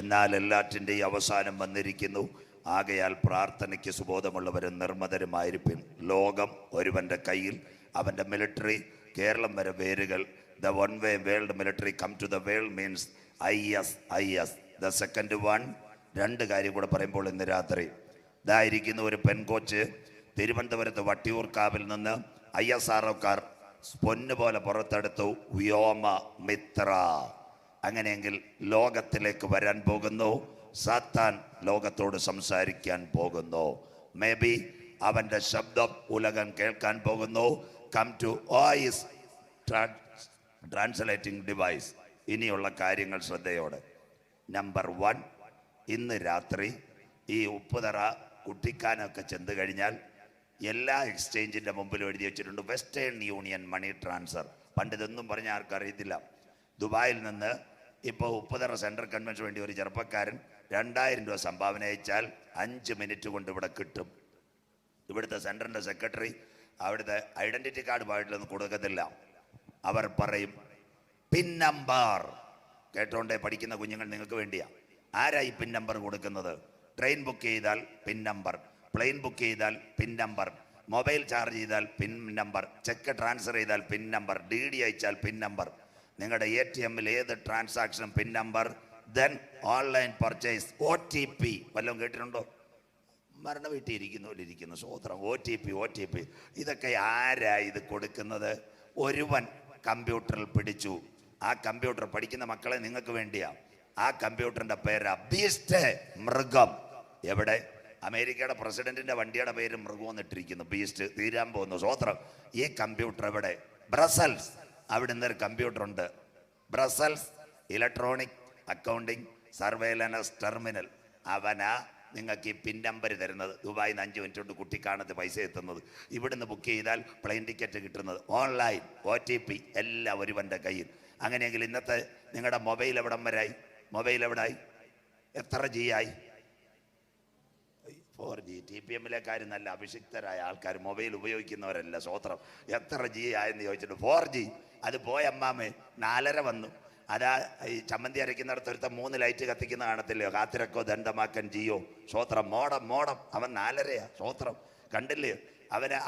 എന്നാൽ എല്ലാറ്റിൻ്റെയും അവസാനം വന്നിരിക്കുന്നു. ആകയാൽ പ്രാർത്ഥനയ്ക്ക് സുബോധമുള്ളവരും നിർമ്മതരുമായിരിക്കും. ലോകം ഒരുവൻ്റെ കയ്യിൽ, അവൻ്റെ മിലിറ്ററി കേരളം വരെ വേരുകൾ. The one way world military come to the world means IS. The second one, രണ്ട് കാര്യം കൂടെ പറയുമ്പോൾ ഇന്ന് രാത്രി ഇതായിരിക്കുന്ന ഒരു പെൺകൊച്ച് തിരുവനന്തപുരത്ത് വട്ടിയൂർക്കാവിൽ നിന്ന് ISROക്കാർ പൊന്നു പോലെ പുറത്തെടുത്തു. വ്യോമ മിത്ര. അങ്ങനെയെങ്കിൽ ലോകത്തിലേക്ക് വരാൻ പോകുന്നു. സാത്താൻ ലോകത്തോട് സംസാരിക്കാൻ പോകുന്നു. മേ ബി അവൻ്റെ ശബ്ദം ഉലകം കേൾക്കാൻ പോകുന്നു. Come to voice translating device. ഇനിയുള്ള കാര്യങ്ങൾ ശ്രദ്ധയോടെ. നമ്പർ 1, ഇന്ന് രാത്രി ഈ ഉപ്പുതറ കുട്ടിക്കാനൊക്കെ ചെന്ന് കഴിഞ്ഞാൽ എല്ലാ എക്സ്ചേഞ്ചിൻ്റെ മുമ്പിലും എഴുതി വെച്ചിട്ടുണ്ട് വെസ്റ്റേൺ യൂണിയൻ മണി ട്രാൻസ്ഫർ. പണ്ട് ഇതൊന്നും പറഞ്ഞ ആർക്കും അറിയത്തില്ല. ദുബായിൽ നിന്ന് ഇപ്പോൾ ഉപ്പുതറ സെൻട്രൽ കൺവെൻഷന് വേണ്ടി ഒരു ചെറുപ്പക്കാരൻ 2000 രൂപ സംഭാവന അയച്ചാൽ 5 മിനിറ്റ് കൊണ്ട് ഇവിടെ കിട്ടും. ഇവിടുത്തെ സെൻറ്ററിൻ്റെ സെക്രട്ടറി അവിടുത്തെ ഐഡൻറ്റിറ്റി കാർഡ് പാടിലൊന്നും കൊടുക്കത്തില്ല. അവർ പറയും പിൻ നമ്പർ. കേട്ടോണ്ടേ പഠിക്കുന്ന കുഞ്ഞുങ്ങൾ നിങ്ങൾക്ക് വേണ്ടിയാ. ആരായി പിൻ നമ്പർ കൊടുക്കുന്നത്? ട്രെയിൻ ബുക്ക് ചെയ്താൽ പിൻ നമ്പർ, പ്ലെയിൻ ബുക്ക് ചെയ്താൽ പിൻ നമ്പർ, മൊബൈൽ ചാർജ് ചെയ്താൽ പിൻ നമ്പർ, ചെക്ക് ട്രാൻസ്ഫർ ചെയ്താൽ പിൻ നമ്പർ, DD അയച്ചാൽ പിൻ നമ്പർ, നിങ്ങളുടെ ATMൽ ഏത് ട്രാൻസാക്ഷനും pin number. Then online purchase OTP. വല്ലതും കേട്ടിട്ടുണ്ടോ? മരണ വീട്ടിലിരിക്കുന്നു സ്വോത്രം. OTP. ഇതൊക്കെ ആരാ ഇത് കൊടുക്കുന്നത്? ഒരുവൻ കമ്പ്യൂട്ടറിൽ പിടിച്ചു. ആ കമ്പ്യൂട്ടർ പഠിക്കുന്ന മക്കളെ നിങ്ങൾക്ക് വേണ്ടിയാ. ആ കമ്പ്യൂട്ടറിന്റെ പേരാ ബീസ്റ്റ്, മൃഗം. എവിടെ? അമേരിക്കയുടെ പ്രസിഡന്റിന്റെ വണ്ടിയുടെ പേര് മൃഗം എന്നിട്ടിരിക്കുന്നു. ബീസ്റ്റ്. തീരാൻ പോകുന്നു സ്വോത്രം. ഈ കമ്പ്യൂട്ടർ എവിടെ? ബ്രസൽസ്. അവിടെ നിന്നൊരു കമ്പ്യൂട്ടർ ഉണ്ട്. Brussels electronic accounting surveillance terminal. അവനാ നിങ്ങൾക്ക് ഈ പിൻ നമ്പർ തരുന്നത്. ദുബായിൽ നിന്ന് 5 മിനിറ്റ് കൊണ്ട് കുട്ടിക്കാണത്ത് പൈസ എത്തുന്നത്. ഇവിടുന്ന് ബുക്ക് ചെയ്താൽ പ്ലെയിൻ ടിക്കറ്റ് കിട്ടുന്നത്. ഓൺലൈൻ OTP എല്ലാം ഒരുവൻ്റെ കയ്യിൽ. അങ്ങനെയെങ്കിൽ ഇന്നത്തെ നിങ്ങളുടെ മൊബൈൽ എവിടം വരായി? മൊബൈൽ എവിടായി? എത്ര G ആയി? 4G. TPMലേക്കാർ നല്ല അഭിഷിക്തരായ ആൾക്കാർ, മൊബൈൽ ഉപയോഗിക്കുന്നവരല്ല. സ്വോത്രം. എത്ര G ആയെന്ന് ചോദിച്ചിട്ട് 4G. അത് പോയ അമ്മാമേ 4.5 വന്നു. അതാ ഈ ചമ്മന്തി അരയ്ക്കുന്നിടത്ത് ഒരുത്ത 3 ലൈറ്റ് കത്തിക്കുന്ന കാണത്തില്ലയോ? കാത്തിരക്കോ ദണ്ഡമാക്കൻ ജിയോ. സ്വോത്രം. മോഡം അവൻ 4.5. സ്വോത്രം. കണ്ടില്ലയോ?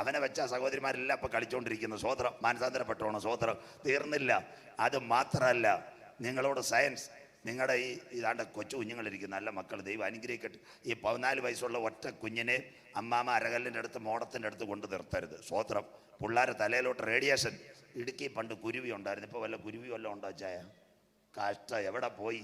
അവനെ വെച്ച സഹോദരിമാരെല്ലാം ഇപ്പം കളിച്ചുകൊണ്ടിരിക്കുന്നു. സ്വോത്രം. മാനസാന്തരപ്പെട്ടോണം. സ്വോത്രം. തീർന്നില്ല. അത് മാത്രമല്ല, നിങ്ങളോട് സയൻസ്, നിങ്ങളുടെ ഈ ഇതാണ്ട് കൊച്ചു കുഞ്ഞുങ്ങളിരിക്കും, നല്ല മക്കൾ, ദൈവം അനുഗ്രഹിക്കട്ടെ. ഈ 14 വയസ്സുള്ള ഒറ്റ കുഞ്ഞിനെ അമ്മാമ അരകല്ലിൻ്റെ അടുത്ത് മോഡത്തിൻ്റെ അടുത്ത് കൊണ്ട് നിർത്തരുത്. സ്വോത്രം. പിള്ളേരെ തലയിലോട്ട് റേഡിയേഷൻ. ഇടുക്കി പണ്ട് കുരുവി ഉണ്ടായിരുന്നു. ഇപ്പോൾ വല്ല കുരുവി വല്ലതും ഉണ്ടോ ചായ? കഷ്ടം. എവിടെ പോയി?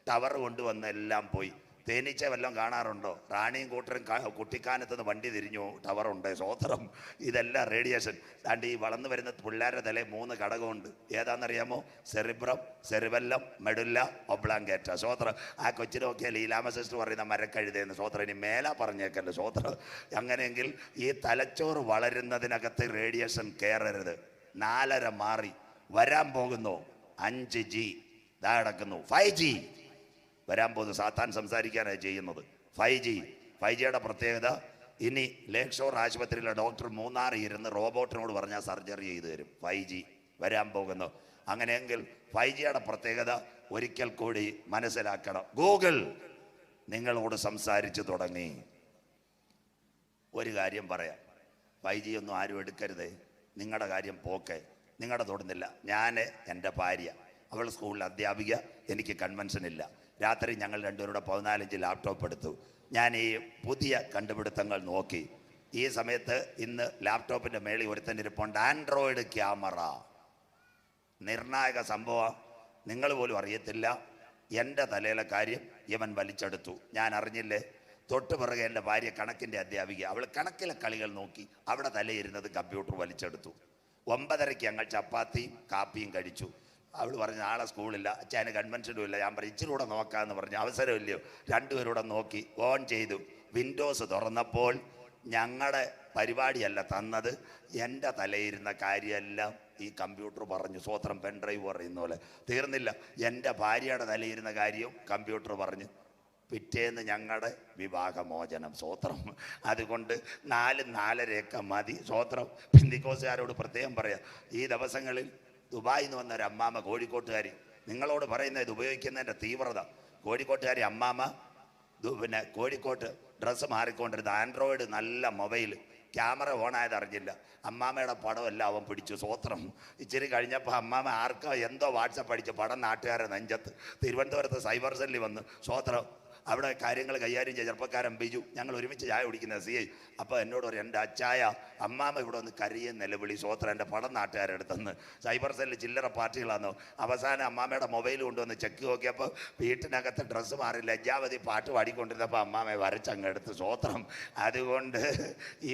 ടവർ കൊണ്ടുവന്ന് എല്ലാം പോയി. തേനീച്ച വല്ലതും കാണാറുണ്ടോ? റാണിയും കൂട്ടരും കുട്ടിക്കാനത്തുനിന്ന് വണ്ടി തിരിഞ്ഞു. ടവറുണ്ട്. സ്വോത്രം. ഇതെല്ലാം റേഡിയേഷൻ. താണ്ട് ഈ വളർന്നു വരുന്ന പിള്ളേരുടെ തലയിൽ 3 ഘടകമുണ്ട്. ഏതാണെന്നറിയാമോ? Cerebrum, cerebellum, medulla, oblongata. സ്വോത്രം. ആ കൊച്ചിനെ നോക്കിയാൽ ലീലാമ സിസ്റ്റർ പറയുന്ന മരക്കഴുതയെന്ന്. സ്വോത്രം. ഇനി മേല പറഞ്ഞേക്കല്ലോ. സ്വോത്രം. അങ്ങനെയെങ്കിൽ ഈ തലച്ചോറ് വളരുന്നതിനകത്ത് റേഡിയേഷൻ കയറരുത്. 4.5 മാറി വരാൻ പോകുന്നു 5G. ഇതാ കിടക്കുന്നു 5G വരാൻ പോകുന്നു. സാത്താൻ സംസാരിക്കാനായി ചെയ്യുന്നത് 5Gയുടെ പ്രത്യേകത, ഇനി ലേക്ക് ഷോർ ആശുപത്രിയിലെ ഡോക്ടർ മൂന്നാറിൽ ഇരുന്ന് റോബോട്ടിനോട് പറഞ്ഞാൽ സർജറി ചെയ്തു തരും. 5G വരാൻ പോകുന്നു. അങ്ങനെയെങ്കിൽ 5Gയുടെ പ്രത്യേകത ഒരിക്കൽ കൂടി മനസ്സിലാക്കണം. ഗൂഗിൾ നിങ്ങളോട് സംസാരിച്ചു തുടങ്ങി. ഒരു കാര്യം പറയാം, 5G ഒന്നും ആരും എടുക്കരുതേ. നിങ്ങളുടെ കാര്യം പോക്കെ. നിങ്ങളുടെ തൊടുന്നില്ല. ഞാൻ, എൻ്റെ ഭാര്യ, അവൾ സ്കൂളിൽ അധ്യാപിക, എനിക്ക് കൺവെൻഷനില്ല. രാത്രി ഞങ്ങൾ രണ്ടുപേരുടെ 14 ലാപ്ടോപ്പ് എടുത്തു. ഞാൻ ഈ പുതിയ കണ്ടുപിടുത്തങ്ങൾ നോക്കി. ഈ സമയത്ത് ഇന്ന് ലാപ്ടോപ്പിൻ്റെ മേളിൽ ഒരുത്തനിരിപ്പുണ്ട്. Android camera. നിർണായക സംഭവം. നിങ്ങൾ പോലും അറിയത്തില്ല. എൻ്റെ തലയിലെ കാര്യം ഇവൻ വലിച്ചെടുത്തു. ഞാൻ അറിഞ്ഞില്ലേ. തൊട്ട് പിറകെ എൻ്റെ ഭാര്യ കണക്കിൻ്റെ അധ്യാപിക. അവൾ കണക്കിലെ കളികൾ നോക്കി. അവിടെ തലയിരുന്നത് കമ്പ്യൂട്ടർ വലിച്ചെടുത്തു. 9:30 ഞങ്ങൾ ചപ്പാത്തിയും കാപ്പിയും കഴിച്ചു. അവൾ പറഞ്ഞു നാളെ സ്കൂളില്ല, അച്ഛന് കൺവെൻഷനും ഇല്ല. ഞാൻ പറഞ്ഞു ഇച്ചിരി കൂടെ നോക്കാമെന്ന് പറഞ്ഞു. അവസരമില്ലയോ? രണ്ടുപേരൂടെ നോക്കി ഓൺ ചെയ്തു. വിൻഡോസ് തുറന്നപ്പോൾ ഞങ്ങളുടെ പരിപാടിയല്ല തന്നത്, എൻ്റെ തലയിരുന്ന കാര്യമെല്ലാം ഈ കമ്പ്യൂട്ടർ പറഞ്ഞു. സ്വോത്രം. പെൻഡ്രൈവ് പറയുന്ന പോലെ. തീർന്നില്ല. എൻ്റെ ഭാര്യയുടെ തലയിരുന്ന കാര്യവും കമ്പ്യൂട്ടർ പറഞ്ഞു. പിറ്റേന്ന് ഞങ്ങളുടെ വിവാഹമോചനം. സ്വോത്രം. അതുകൊണ്ട് 4-4.5 മതി. സ്വോത്രം. പെന്തിക്കോസുകാരോട് പ്രത്യേകം പറയാം, ഈ ദിവസങ്ങളിൽ ദുബായിൽ നിന്ന് വന്ന ഒരു അമ്മാമ്മ, കോഴിക്കോട്ടുകാരി, നിങ്ങളോട് പറയുന്നത് ഇത് ഉപയോഗിക്കുന്നതിൻ്റെ തീവ്രത. കോഴിക്കോട്ടുകാരി അമ്മാമ്മ പിന്നെ കോഴിക്കോട്ട് ഡ്രസ്സ് മാറിക്കൊണ്ടിരുന്ന ആൻഡ്രോയിഡ് നല്ല മൊബൈൽ, ക്യാമറ ഓണായത് അറിഞ്ഞില്ല. അമ്മാമ്മയുടെ പടം എല്ലാം അവൻ പിടിച്ചു. സ്വോത്രം. ഇച്ചിരി കഴിഞ്ഞപ്പോൾ അമ്മാമ്മ ആർക്കോ എന്തോ വാട്സപ്പ് അടിച്ച് പടം നാട്ടുകാരെ നെഞ്ചത്ത്. തിരുവനന്തപുരത്ത് സൈബർ സെല്ലിൽ വന്ന് സ്വോത്രം. അവിടെ കാര്യങ്ങൾ കൈകാര്യം ചെയ്ത ചെറുപ്പക്കാരൻ ബിജു, ഞങ്ങൾ ഒരുമിച്ച് ചായ കുടിക്കുന്ന CI. അപ്പോൾ എന്നോട് ഒരു എൻ്റെ അച്ചായ അമ്മാമ്മ ഇവിടെ ഒന്ന് കരിയും നിലവിളി സ്വോത്രം എൻ്റെ പടം നാട്ടുകാരെ അടുത്തുനിന്ന്. സൈബർ സെല്ലിൽ ചില്ലറ പാർട്ടികളാണെന്നോ. അവസാനം അമ്മാമ്മയുടെ മൊബൈൽ കൊണ്ടുവന്ന് ചെക്ക് നോക്കിയപ്പോൾ വീട്ടിനകത്ത് ഡ്രസ്സ് മാറി ലജ്ജാവതി പാട്ട് പാടിക്കൊണ്ടിരുന്നപ്പോൾ അമ്മാമ്മയെ വരച്ചങ്ങെടുത്ത് സ്വോത്രം. അതുകൊണ്ട്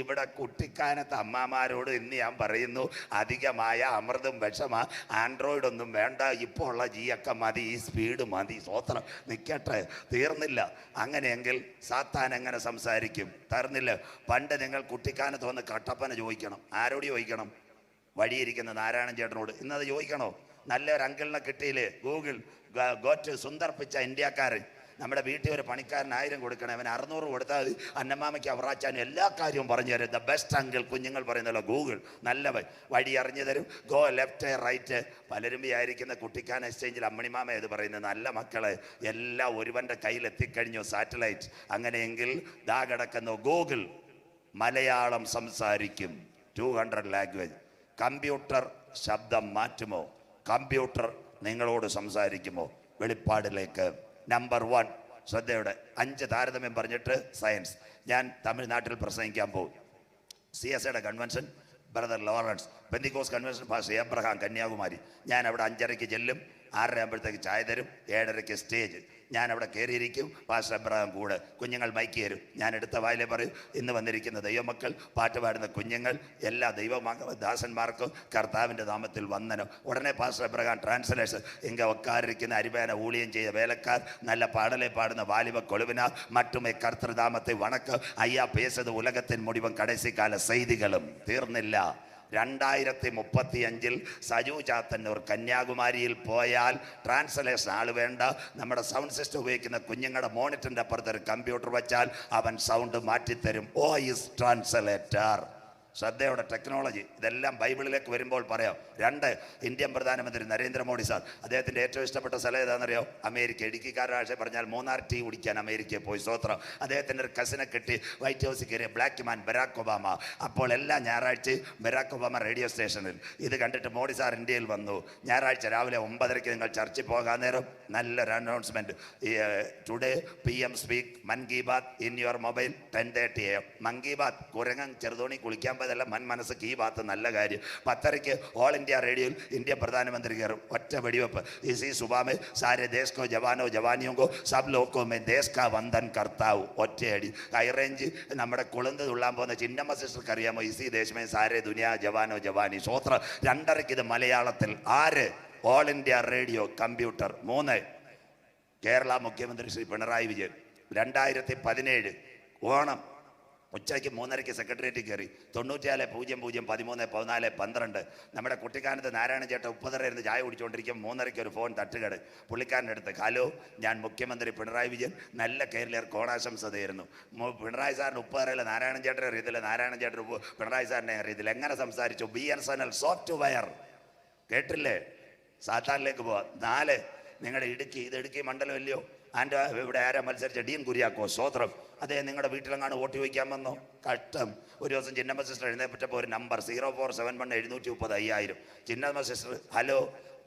ഇവിടെ കുട്ടിക്കാനത്ത് അമ്മാമാരോട് ഇന്ന് ഞാൻ പറയുന്നു, അധികമായ അമൃതും വിഷമ ആൻഡ്രോയിഡ് ഒന്നും വേണ്ട, ഇപ്പോൾ ഉള്ള ജിയൊക്കെ മതി, ഈ സ്പീഡ് മതി. സ്വോത്രം. നിൽക്കട്ടെ, തീർന്നില്ല. അങ്ങനെയെങ്കിൽ സാത്താൻ എങ്ങനെ സംസാരിക്കും? തീർന്നില്ല. പണ്ട് നിങ്ങൾ കുട്ടിക്കാനത്ത് വന്ന് കട്ടപ്പന ചോദിക്കണം. ആരോട് ചോദിക്കണം? വഴിയിരിക്കുന്ന നാരായണൻ ചേട്ടനോട്. ഇന്നത് ചോദിക്കണോ? നല്ലൊരു അങ്കിളിനെ കിട്ടിയില്ലേ? ഗൂഗിൾ ഗോറ്റ് സുന്ദർ പിച്ച ഇന്ത്യക്കാരൻ. നമ്മുടെ വീട്ടിൽ ഒരു പണിക്കാരൻ 1000 കൊടുക്കണം, അവൻ 600 കൊടുത്താൽ മതി. അന്നമ്മാമയ്ക്ക് അവറാച്ചാനും എല്ലാ കാര്യവും പറഞ്ഞു തരും. The best uncle. കുഞ്ഞുങ്ങൾ പറയുന്നല്ലോ ഗൂഗിൾ. നല്ലവൻ. വഴി അറിഞ്ഞു തരും. Go left right. പലരും വിചാരിക്കുന്ന കുട്ടിക്കാന എക്സ്ചേഞ്ചിൽ അമ്മണിമാമ ഏത് പറയുന്നത്? നല്ല മക്കളെ, എല്ലാം ഒരുവൻ്റെ കയ്യിലെത്തിക്കഴിഞ്ഞു, സാറ്റലൈറ്റ്. അങ്ങനെയെങ്കിൽ ദാ കിടക്കുന്നു ഗൂഗിൾ. മലയാളം സംസാരിക്കും. 200 ലാംഗ്വേജ്. കമ്പ്യൂട്ടർ ശബ്ദം മാറ്റുമോ? കമ്പ്യൂട്ടർ നിങ്ങളോട് സംസാരിക്കുമോ? വെളിപ്പാടിലേക്ക്. നമ്പർ 1 ശ്രദ്ധയോടെ 5 താരതമ്യം പറഞ്ഞിട്ട് സയൻസ്. ഞാൻ തമിഴ്നാട്ടിൽ പ്രസംഗിക്കാൻ പോകും. CSIയുടെ convention brother Lawrence, Pentecost convention pastor Abraham Kanyakumari. ഞാൻ അവിടെ 5:30 ചെല്ലും. 6:30 ആകുമ്പോഴത്തേക്ക് ചായ തരും. 7:30 സ്റ്റേജ്. ഞാൻ അവിടെ കയറിയിരിക്കും. പാസ്റ്റർ എബ്രഹാം കൂടെ. കുഞ്ഞുങ്ങൾ മൈക്ക് തരും. ഞാൻ എടുത്ത വായിലെ പറയും, ഇന്ന് വന്നിരിക്കുന്ന ദൈവമക്കൾ, പാട്ട് പാടുന്ന കുഞ്ഞുങ്ങൾ, എല്ലാ ദാസന്മാർക്കും കർത്താവിൻ്റെ നാമത്തിൽ വന്ദനം. ഉടനെ പാസ്റ്റർ എബ്രഹാം ട്രാൻസ്ലേഷൻ. ഇങ്ങ ഒക്കാരിക്കുന്ന അരിവേന ഊളിയം ചെയ്ത വേലക്കാർ, നല്ല പാടലെ പാടുന്ന വാലിബ കൊളുവിനാർ, മറ്റുമേ കർത്തൃനാമത്തെ വണക്കം. അയ്യാ പേസത് ഉലകത്തിൻ മുടിവൻ കടസിക്കാല ചെയ്തികളും. തീർന്നില്ല. 2035 സജു ചാത്തന്നൂർ കന്യാകുമാരിയിൽ പോയാൽ ട്രാൻസ്ലേഷൻ ആൾ വേണ്ട. നമ്മുടെ സൗണ്ട് സിസ്റ്റം ഉപയോഗിക്കുന്ന കുഞ്ഞുങ്ങളുടെ മോണിറ്ററിൻ്റെ അപ്പുറത്ത് ഒരു കമ്പ്യൂട്ടർ വെച്ചാൽ അവൻ സൗണ്ട് മാറ്റിത്തരും. Voice translator. ശ്രദ്ധയോടെ. ടെക്നോളജി. ഇതെല്ലാം ബൈബിളിലേക്ക് വരുമ്പോൾ പറയാം. 2 ഇന്ത്യൻ പ്രധാനമന്ത്രി നരേന്ദ്രമോദി സാർ, അദ്ദേഹത്തിൻ്റെ ഏറ്റവും ഇഷ്ടപ്പെട്ട സ്ഥലം ഏതാണെന്നറിയോ? അമേരിക്ക. ഇടുക്കിക്കാരുടെ ഭാഷ പറഞ്ഞാൽ 3 ടീ കുടിക്കാൻ അമേരിക്കയിൽ പോയി. സ്വോത്രം. അദ്ദേഹത്തിൻ്റെ ഒരു കസിനെ കിട്ടി വൈറ്റ് ഹൗസിൽ കയറിയ ബ്ലാക്ക് മാൻ ബരാക് ഒബാമ. അപ്പോൾ എല്ലാ ഞായറാഴ്ചയും ബരാക് ഒബാമ റേഡിയോ സ്റ്റേഷനിൽ ഇത് കണ്ടിട്ട് മോദി സാർ ഇന്ത്യയിൽ വന്നു. ഞായറാഴ്ച രാവിലെ 9:30 നിങ്ങൾ ചർച്ചിൽ പോകാൻ നേരം നല്ലൊരു announcement. Today PM speak Mann Ki Baat in your mobile 10:30 AM. മൻ കി ബാത് കുരങ്ങൻ ചെറുതോണി കുളിക്കാൻ ഇതെല്ലാം മനസ്സ് കീ ഭാഗത്ത് നല്ല കാര്യം. 10:30 ഓൾ ഇന്ത്യ റേഡിയോയിൽ ഇന്ത്യ പ്രധാനമന്ത്രി കയറും. ഒറ്റ വെടിവെപ്പ്. ഇസി സുബാമേ സാരെ ദേശ് കോ ജവാനോ ജവാനിയോ സബ് ലോക്കോ മേ ദേശ് കാ വന്ദൻ കർത്താവ്. ഒറ്റയടി. ഹൈറേഞ്ച് നമ്മുടെ കുളന്ത് തുള്ളാൻ പോകുന്ന ചിന്നമ്മ സിസ്റ്റർക്ക് അറിയാമോ? EC ദേശമേ Saare Duniya ജവാനോ Giovani. സ്വോത്ര. 2:30 ഇത് മലയാളത്തിൽ. ആര്? All India radio computer. 3 Kerala മുഖ്യമന്ത്രി ശ്രീ പിണറായി വിജയൻ. 2017 ഓണം ഉച്ചയ്ക്ക് 3:30 സെക്രട്ടേറിയറ്റിൽ കയറി. 94-00-13-14-12. നമ്മുടെ കുട്ടിക്കാനത്ത് നാരായണ ചേട്ടൻ 30 ചായ കുടിച്ചുകൊണ്ടിരിക്കും. 3:30 ഒരു ഫോൺ തട്ടുകേട്. പുള്ളിക്കാരൻ്റെ അടുത്ത്, ഹലോ, ഞാൻ മുഖ്യമന്ത്രി പിണറായി വിജയൻ, നല്ല കേരളീയർക്ക് ഓണാശംസ തരുന്നു. പിണറായി സാറിന് 30 നാരായണ ചേട്ടനെ അറിയത്തില്ല, നാരായണ ചേട്ടൻ പിണറായി സാറിനെ അറിയത്തില്ല. എങ്ങനെ സംസാരിച്ചു? BSNL സോഫ്റ്റ്വെയർ കേട്ടില്ലേ? സാത്താനിലേക്ക് പോവാം. 4 നിങ്ങളുടെ ഇടുക്കി. ഇത് ഇടുക്കി മണ്ഡലം അല്ലയോ? ആൻ്റെ ഇവിടെ ആരാ മത്സരിച്ച? ഡീൻ കുര്യാക്കോ. സ്വോത്രം. അതേ നിങ്ങളുടെ വീട്ടിലെങ്ങാണ് വോട്ട് ചോദിക്കാൻ വന്നോ? കഷ്ടം. ഒരു ദിവസം ചിന്നമ്മ സിസ്റ്റർ എഴുന്നേറ്റപ്പോൾ ഒരു നമ്പർ 0471-730-5000. ചിന്നമ്മ സിസ്റ്റർ, ഹലോ,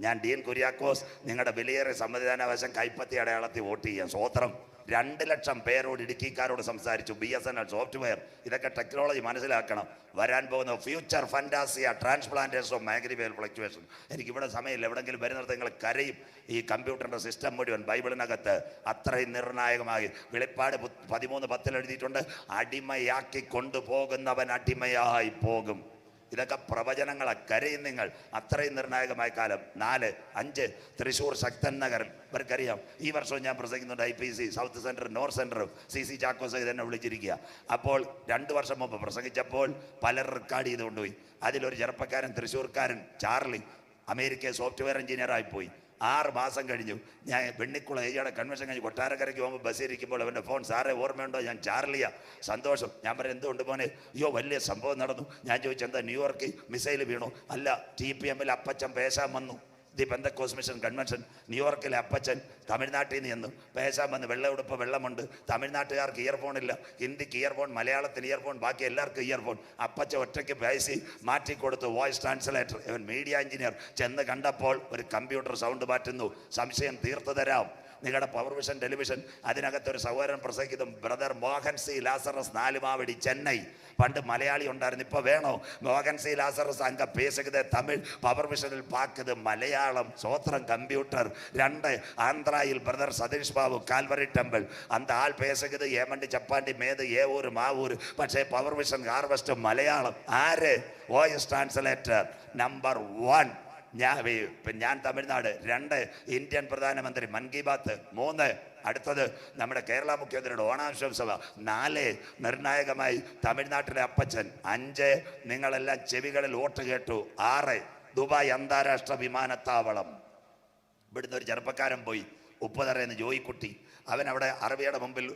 ഞാൻ ഡീൻ കുര്യാക്കോസ്, നിങ്ങളുടെ വിലയേറെ സമ്മതിദാനാവകാശം കൈപ്പത്തി അടയാളത്തിൽ വോട്ട് ചെയ്യാം. സ്വോത്രം. 2 ലക്ഷം പേരോട് ഇടുക്കിക്കാരോട് സംസാരിച്ചു. BSNL software. ഇതൊക്കെ ടെക്നോളജി മനസ്സിലാക്കണം. വരാൻ പോകുന്ന future fantasia transplantation of magnifical fluctuation. എനിക്കിവിടെ സമയമില്ല. എവിടെയെങ്കിലും വരുന്നിടത്ത് നിങ്ങൾ കരയും. ഈ കമ്പ്യൂട്ടറിൻ്റെ സിസ്റ്റം മുഴുവൻ ബൈബിളിനകത്ത് അത്രയും നിർണായകമായി. വെളിപ്പാട് 13:10 എഴുതിയിട്ടുണ്ട്, അടിമയാക്കി കൊണ്ടുപോകുന്നവൻ അടിമയായി പോകും. ഇതൊക്കെ പ്രവചനങ്ങളെ. കരയും നിങ്ങൾ. അത്രയും നിർണായകമായ കാലം. 4, 5 തൃശ്ശൂർ ശക്തൻ നഗറിൽ. ഇവർക്കറിയാം, ഈ വർഷവും ഞാൻ പ്രസംഗിക്കുന്നുണ്ട്. IPC സൗത്ത് സെൻറ്റർ, നോർത്ത് സെൻറ്ററും CC ചാക്കോസ് ഇതെന്നെ വിളിച്ചിരിക്കുക. അപ്പോൾ 2 വർഷം മുമ്പ് പ്രസംഗിച്ചപ്പോൾ പലർ റെക്കോർഡ് ചെയ്ത് കൊണ്ടുപോയി. അതിലൊരു ചെറുപ്പക്കാരൻ, തൃശ്ശൂർക്കാരൻ ചാർലി, അമേരിക്ക സോഫ്റ്റ്വെയർ എഞ്ചിനീയറായിപ്പോയി. 6 മാസം കഴിഞ്ഞു. ഞാൻ വെണ്ണിക്കുളം ഏരിയയുടെ കൺവെൻഷൻ കഴിഞ്ഞ് കൊട്ടാരക്കരയ്ക്ക് പോകുമ്പോൾ ബസ്സിരിക്കുമ്പോൾ അവൻ്റെ ഫോൺ, സാറേ ഓർമ്മയുണ്ടോ, ഞാൻ ചാർലിയാ. സന്തോഷം. ഞാൻ പറയാം, എന്തുകൊണ്ട് മോനെ? അയ്യോ, വലിയ സംഭവം നടന്നു. ഞാൻ ചോദിച്ചു, എന്താ ന്യൂയോർക്കിൽ മിസൈൽ വീണു? അല്ല, TPM അപ്പച്ചൻ പേശാൻ വന്നു. ദി പെന്തക്കോസ് മിഷൻ കൺവെൻഷൻ, ന്യൂയോർക്കിലെ അപ്പച്ചൻ തമിഴ്നാട്ടിൽ നിന്ന് ചെന്നു പേശാൻ വന്ന് വെള്ള ഉടുപ്പ് വെള്ളമുണ്ട്. തമിഴ്നാട്ടുകാർക്ക് ഇയർഫോണില്ല, ഹിന്ദിക്ക് ഇയർഫോൺ, മലയാളത്തിന് ഇയർഫോൺ, ബാക്കി എല്ലാവർക്കും ഇയർഫോൺ. അപ്പച്ച ഒറ്റയ്ക്ക് പേശി മാറ്റിക്കൊടുത്തു. വോയിസ് ട്രാൻസ്ലേറ്റർ, ഇവൻ മീഡിയ എഞ്ചിനീയർ. ചെന്ന് കണ്ടപ്പോൾ ഒരു കമ്പ്യൂട്ടർ സൗണ്ട് മാറ്റുന്നു. സംശയം തീർത്തു തരാം. നിങ്ങളുടെ പവർ വിഷൻ ടെലിവിഷൻ അതിനകത്തൊരു സഹോദരൻ പ്രസംഗിക്കുന്നു, brother Mohan C Lazarus Nalumavadi, Chennai. പണ്ട് മലയാളി ഉണ്ടായിരുന്നു, ഇപ്പൊ വേണോ? മോഹൻ സി ലാസറസ് അങ്ക പേശുന്നത് തമിഴ്, പവർ വിഷനിൽ പാക്കുന്നത് മലയാളം. സ്വോത്രം കമ്പ്യൂട്ടർ. 2 ആന്ധ്രയിൽ brother Satish Babu, Calvary temple. அந்த ആൾ പേശുന്നത് ഏമണ്ടി ചപ്പാണ്ടി മേത് ഏവൂര് മാവൂര്. പക്ഷേ പവർ വിഷൻ ഹാർവസ്റ്റ് മലയാളം. ആര്? Voice translator. നമ്പർ 1 ഞാൻ തമിഴ്നാട്. 2 ഇന്ത്യൻ പ്രധാനമന്ത്രി മൻ കി ബാത്ത്. 3 അടുത്തത് നമ്മുടെ കേരള മുഖ്യമന്ത്രിയുടെ ഓണാശംസഭ. 4 നിർണായകമായി തമിഴ്നാട്ടിലെ അപ്പച്ചൻ. 5 നിങ്ങളെല്ലാം ചെവികളിൽ വോട്ട് കേട്ടു. 6 ദുബായ് അന്താരാഷ്ട്ര വിമാനത്താവളം. ഇവിടുന്ന് ഒരു ചെറുപ്പക്കാരൻ പോയി, ഉപ്പുതറയെന്ന് ജോയിക്കുട്ടി. അവൻ അവിടെ അറബിയുടെ മുമ്പിൽ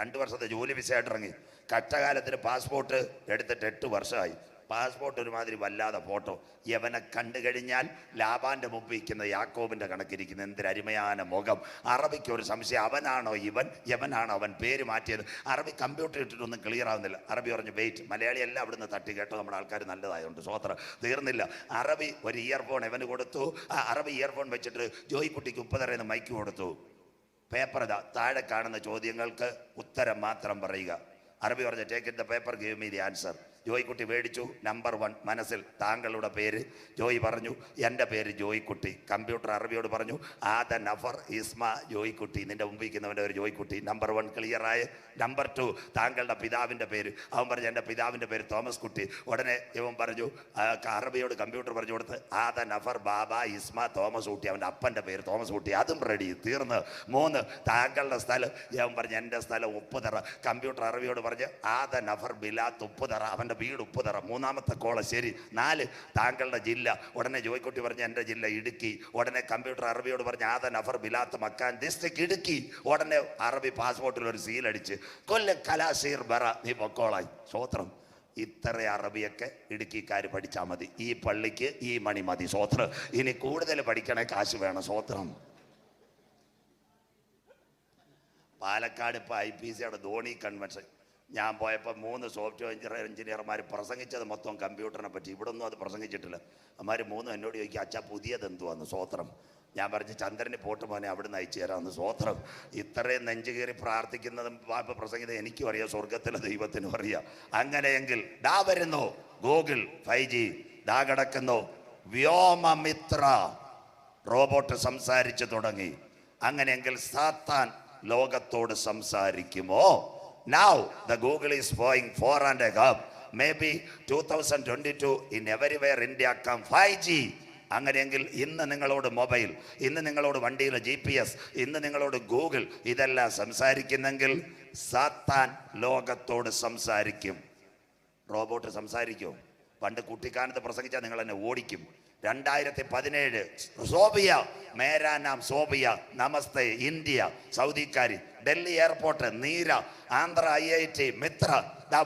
2 വർഷത്തെ ജോലി വിസയായിട്ട് ഇറങ്ങി. കഷ്ടകാലത്തിന് പാസ്പോർട്ട് എടുത്തിട്ട് 8 വർഷമായി. പാസ്പോർട്ട് ഒരുമാതിരി വല്ലാതെ ഫോട്ടോ. യവനെ കണ്ടു കഴിഞ്ഞാൽ ലാബാന്റെ മുമ്പ് ഇരിക്കുന്ന യാക്കോബിന്റെ കണക്കിരിക്കുന്ന എന്തൊരരുമயான മുഖം. അറബിക്ക് ഒരു സംശയം, അവനാണോ ഇവൻ, യവനാണോ അവൻ, പേര് മാറ്റിയത്. അറബി കമ്പ്യൂട്ടർ ഇട്ടിട്ടൊന്നും ക്ലിയർ ആവുന്നില്ല. അറബി പറഞ്ഞു വെയിറ്റ്. മലയാളി എല്ലാം അവിടുന്ന് തട്ടി കേട്ടോ, നമ്മുടെ ആൾക്കാർ നല്ലതായതുകൊണ്ട്. സ്വോത്രം തീർന്നില്ല. അറബി ഒരു ഇയർഫോൺ ഇവന് കൊടുത്തു. അറബി ഇയർഫോൺ വെച്ചിട്ട് ജോയിക്കുട്ടിക്ക് ഉപ്പുതറയെന്ന് മൈക്ക് കൊടുത്തു. പേപ്പർ ഇതാ, താഴെ കാണുന്ന ചോദ്യങ്ങൾക്ക് ഉത്തരം മാത്രം പറയുക. അറബി പറഞ്ഞു take it the paper, give me the answer. Joykutty മേടിച്ചു. നമ്പർ 1 മനസ്സിൽ താങ്കളുടെ പേര്. ജോയി പറഞ്ഞു എൻ്റെ പേര് ജോയിക്കുട്ടി. കമ്പ്യൂട്ടർ അറബിയോട് പറഞ്ഞു ആദ നഫർ ഇസ്മ ജോയിക്കുട്ടി. നിന്റെ മുമ്പിൽ ഇരിക്കുന്നവൻ്റെ ഒരു ജോയിക്കുട്ടി. നമ്പർ 1 ക്ലിയറായ. നമ്പർ 2 താങ്കളുടെ പിതാവിൻ്റെ പേര്. അവൻ പറഞ്ഞു എൻ്റെ പിതാവിൻ്റെ പേര് തോമസ് കുട്ടി. ഉടനെ ഇവൻ പറഞ്ഞു അറബിയോട് കമ്പ്യൂട്ടർ പറഞ്ഞു കൊടുത്ത് ആദ നഫർ ബാബ ഇസ്മ തോമസ് കുട്ടി. അവൻ്റെ അപ്പൻ്റെ പേര് തോമസ് കുട്ടി. അതും റെഡി, തീർന്ന്. 3 താങ്കളുടെ സ്ഥലം. ഇവൻ പറഞ്ഞു എൻ്റെ സ്ഥലം ഉപ്പുതറ. കമ്പ്യൂട്ടർ അറബിയോട് പറഞ്ഞ് ആദ നഫർ ബിലാത്ത് ഉപ്പുതറ. അവൻ്റെ വീട് ഉപ്പുതറ. 3ാമത്തെ കോള ശരി. 4 താങ്കളുടെ ജില്ല. ഉടനെ ജോയിക്കുട്ടി പറഞ്ഞ എൻ്റെ ജില്ല ഇടുക്കി. ഉടനെ കമ്പ്യൂട്ടർ അറബിയോട് പറഞ്ഞ ആദ നഫർ ബിലാത്ത് മക്കാൻ ഡിസ്ട്രിക്ട് ഇടുക്കി. ഉടനെ അറബി പാസ്പോർട്ടിൽ ഒരു സീലടിച്ച് കൊല്ലം കലാശീർ ബറ, നീ പൊക്കോളായി. സ്വോത്രം. ഇത്ര അറബിയൊക്കെ ഇടുക്കിക്കാർ പഠിച്ചാൽ മതി. ഈ പള്ളിക്ക് ഈ മണി മതി. സ്വോത്രം. ഇനി കൂടുതൽ പഠിക്കണേ കാശ് വേണം. സ്വോത്രം. പാലക്കാട് ഇപ്പോൾ IPCയുടെ ധോണി കൺവെൻഷൻ ഞാൻ പോയപ്പോൾ 3 സോഫ്റ്റ്വെയർ എഞ്ചിനീയർമാർ പ്രസംഗിച്ചത് മൊത്തം കമ്പ്യൂട്ടറിനെ പറ്റി. ഇവിടെ ഒന്നും അത് പ്രസംഗിച്ചിട്ടില്ല. അമ്മമാർ 3 എന്നോട് ചോദിക്കുക അച്ഛാ പുതിയത് എന്തുവാന്ന്. സ്വോത്രം. ഞാൻ പറഞ്ഞു ചന്ദ്രന് പോട്ട് മോനെ അവിടെ നിന്ന് അയച്ചു തരാമെന്ന്. സ്വോത്രം. ഇത്രയും നെഞ്ചു കയറി പ്രാർത്ഥിക്കുന്നതും പ്രസംഗിച്ചത് എനിക്കും അറിയാം, സ്വർഗത്തിലെ ദൈവത്തിനും അറിയാം. അങ്ങനെയെങ്കിൽ ദാ വരുന്നു ഗൂഗിൾ 5G. ദാ കിടക്കുന്നു വ്യോമമിത്ര. റോബോട്ട് സംസാരിച്ചു തുടങ്ങി. അങ്ങനെയെങ്കിൽ സാത്താൻ ലോകത്തോട് സംസാരിക്കുമോ? Now the Google is going 4.5. Maybe 2022 in everywhere India come 5G. അങ്ങനെയെങ്കിൽ ഇന്ന് നിങ്ങളോട് മൊബൈൽ, ഇന്ന് നിങ്ങളോട് വണ്ടിയിലെ GPS, ഇന്ന് നിങ്ങളോട് ഗൂഗിൾ ഇതെല്ലാം സംസാരിക്കുന്നെങ്കിൽ സാത്താൻ ലോകത്തോട് സംസാരിക്കും. റോബോട്ട് സംസാരിക്കും. പണ്ട് കുട്ടിക്കാലത്ത് പ്രസംഗിച്ചാൽ നിങ്ങൾ എന്നെ ഓടിക്കും. 2017 സോബിയ, മേരാ നാം സോബിയ, നമസ്തേ ഇന്ത്യ, സൗദിക്കാരി. ഡൽഹി എയർപോർട്ട് നീര, ആന്ധ്ര IIT മിത്ര,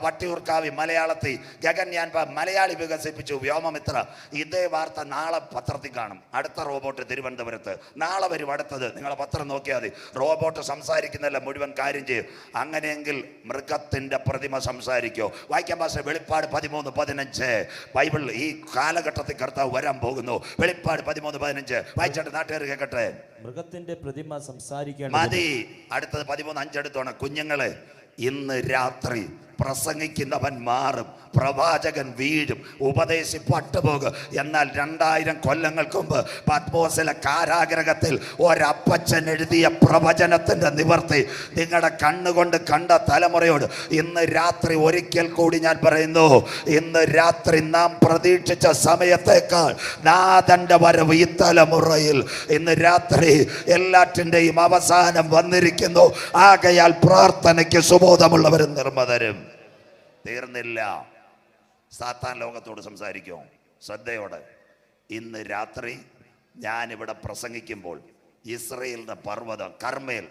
വട്ടിയൂർക്കാവി മലയാളത്തിൽ ഗഗൻയാൻ മലയാളി വികസിപ്പിച്ചു വ്യോമമിത്ര. ഇതേ വാർത്ത നാളെ പത്രത്തിൽ കാണും. അടുത്ത റോബോട്ട് തിരുവനന്തപുരത്ത്. നാളെ വരും അടുത്തത്. നിങ്ങളെ പത്രം നോക്കിയാൽ മതി. റോബോട്ട് സംസാരിക്കുന്നില്ല, മുഴുവൻ കാര്യം ചെയ്യും. അങ്ങനെയെങ്കിൽ മൃഗത്തിന്റെ പ്രതിമ സംസാരിക്കോ? വായിക്കാൻ ഭാഷ വെളിപ്പാട് 13:15. ബൈബിൾ ഈ കാലഘട്ടത്തിൽ കർത്താവ് വരാൻ പോകുന്നു. വെളിപ്പാട് 13:15 വായിച്ചിട്ട് നാട്ടുകാർ കേൾക്കട്ടെ. മൃഗത്തിന്റെ പ്രതിമ സംസാരിക്കണം മതി. അടുത്തത് 13:5 എടുത്തോണം. കുഞ്ഞുങ്ങളെ, ഇന്ന് രാത്രി പ്രസംഗിക്കുന്നവൻ മാറും, പ്രവാചകൻ വീഴും, ഉപദേശി പട്ടുപോകും. എന്നാൽ 2000 കൊല്ലങ്ങൾക്ക് മുമ്പ് പത്മോസിലെ കാരാഗ്രഹത്തിൽ ഒരപ്പച്ചൻ എഴുതിയ പ്രവചനത്തിന്റെ നിവർത്തി നിങ്ങളുടെ കണ്ണുകൊണ്ട് കണ്ട തലമുറയോട് ഇന്ന് രാത്രി ഒരിക്കൽ കൂടി ഞാൻ പറയുന്നു. ഇന്ന് രാത്രി നാം പ്രതീക്ഷിച്ച സമയത്തേക്കാൾ നാഥന്റെ വരവ് ഈ തലമുറയിൽ ഇന്ന് രാത്രി എല്ലാറ്റിൻ്റെയും അവസാനം വന്നിരിക്കുന്നു. ആകയാൽ പ്രാർത്ഥനയ്ക്ക് സുബോധമുള്ളവരും നിർമ്മതരും. തീർന്നില്ല. സാത്താൻ ലോകത്തോട് സംസാരിക്കും. ശ്രദ്ധയോടെ. ഇന്ന് രാത്രി ഞാനിവിടെ പ്രസംഗിക്കുമ്പോൾ ഇസ്രയേലിന്റെ പർവ്വതം കർമ്മേൽ,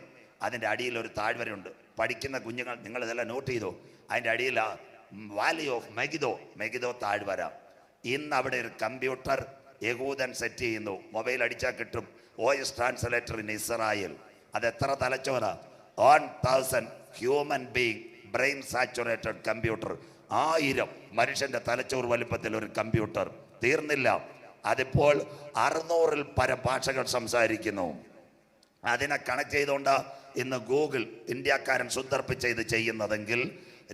അതിൻ്റെ അടിയിൽ ഒരു താഴ്വരയുണ്ട്. പഠിക്കുന്ന കുഞ്ഞുങ്ങൾ നിങ്ങൾ ഇതെല്ലാം നോട്ട് ചെയ്തോ. അതിൻ്റെ അടിയിൽ വാലി ഓഫ് മെഗിദോ താഴ്വര. ഇന്ന് അവിടെ ഒരു കമ്പ്യൂട്ടർ യഹൂദൻ സെറ്റ് ചെയ്യുന്നു. മൊബൈൽ അടിച്ചാൽ കിട്ടും വോയിസ് ട്രാൻസ്ലേറ്റർ ഇൻ ഇസ്രായേൽ. അത് എത്ര തലച്ചോറാ? 1000 human being brain saturated computer. 1000 മനുഷ്യന്റെ തലച്ചോറ് വലിപ്പത്തിൽ ഒരു കമ്പ്യൂട്ടർ. തീർന്നില്ല, അതിപ്പോൾ 600-ൽ പരം ഭാഷകൾ സംസാരിക്കുന്നു. അതിനെ കണക്ട് ചെയ്തുകൊണ്ട് ഇന്ന് ഗൂഗിൾ ഇന്ത്യക്കാരൻ സുന്ദർപ്പിച്ച് ഇത് ചെയ്യുന്നതെങ്കിൽ